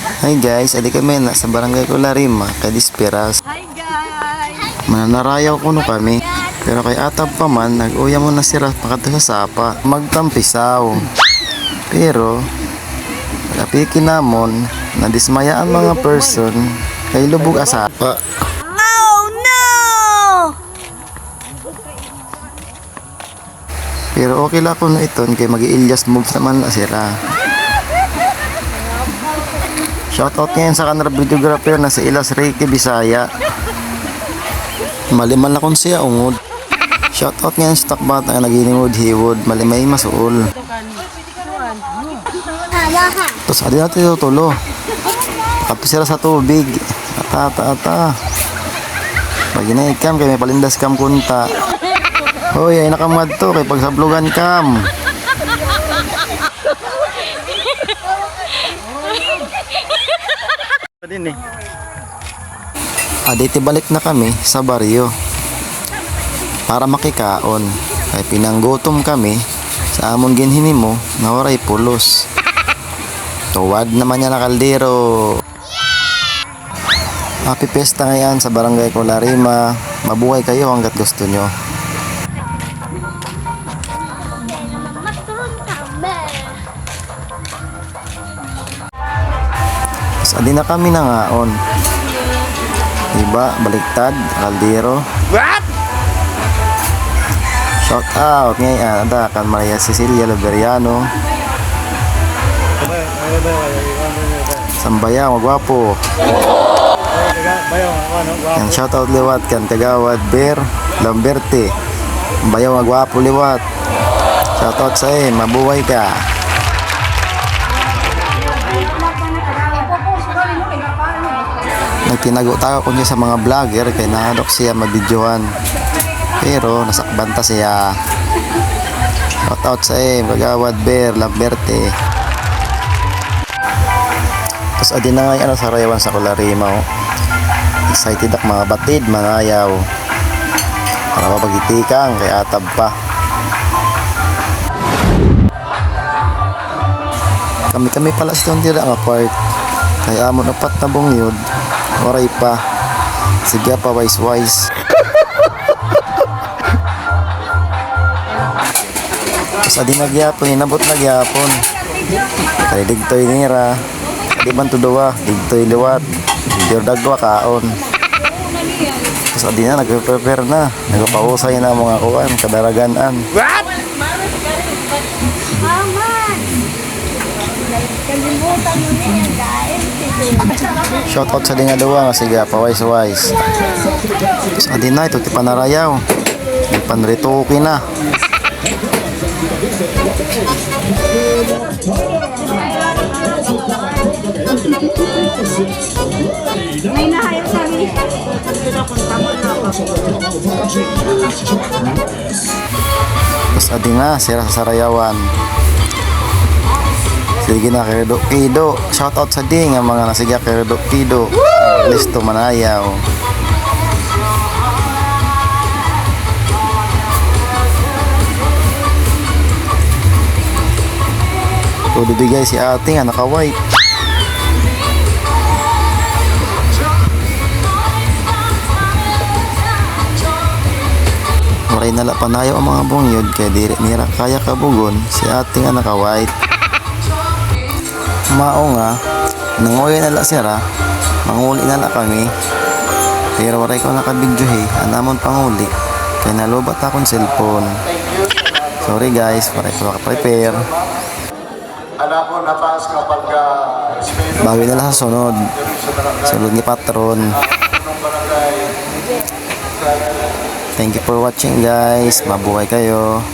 Hi guys, adi kami na sa barangay Kularima, kay Disperas. Hi guys! Mananarayaw ko no kami. Pero kay atab pa man, nag-uya mo na sira pakadto sa sapa. Magtampisaw. Pero, pagkapikin namon, nadismaya ang mga person kay lubog asapa. Oh no! Pero okay lang ko na iton kay mag-iilyas moves naman na sira. Shoutout ngayon sa kanara videographer na si Ilas Reiki Bisaya. Maliman na kon siya ungod. Shoutout ngayon sa takbat na naginingod hiwod. Malimay masuol. Tapos adi natin tutulo. Kapit sila sa tubig. Ata. Pag inaikam kay may palindas kam kunta. Hoy ay nakamad to kay pagsablugan kam. Din eh. Aditi balik na kami sa baryo para makikaon. Kay pinanggutom kami sa amon ginhinimo na waray pulos. Tuwad naman niya na kaldero. Happy Fiesta ngayon sa barangay Kularima. Mabuhay kayo hanggat gusto nyo. Adi na kami nangaon. Diba? Baliktad, kaldero. What? Shout out ngayon ada kan Maria Cecilia Liberiano. Sambaya magwapo. Yang shout out lewat kan Kagawad Ber Lamberte. Bayaw magwapo lewat. Shout out sa mabuhay ka. Nagtinago tayo kunya sa mga vlogger kay nahadok siya mabidyohan. Pero nasakbanta siya. Shoutout sa Kagawad Ber Lamberte. Tapos adi na nga sa Rayawan sa Kularima. Excited ak mga batid, mangayaw. Para mapagitikang kay atab pa. Kami pala sa tondira ang apart. Kaya amon apat na bungyod. Oray pa. Sige pa wise. Tapos adi nagyapon, inabot nagyapon. Kaya digtoy nira. Di man tudawa, digtoy liwat. Digtoy dagwa kaon. Tapos adi na, nag-prepare na. Nagpapausay na mga kuwan, kadaraganan. What? Kalimutan mo na yan guys. Shoutout sa dinga duwa nga siga pa wise. Tapos adi na ito tipanarayaw. Panrituki na. May nahayang kami. Tapos adi na sira sa sarayawan. Sige na Kido Kido. Shoutout sa di nga mga nasiga Kido. Listo manayaw. Tudo bigay si ate nga naka-white. Maray nala panayaw ang mga bungyod kay diri nira kaya kabugon si ate nga naka-white. Mao nga nangoy nala sira manguli nala kami pero waray ko nakabidyohe anamon panguli kay nalubat akong cellphone. Sorry guys, waray ko naka-prepare. Bawi na lang sa sunod ni patron. Thank you for watching guys, mabuhay kayo.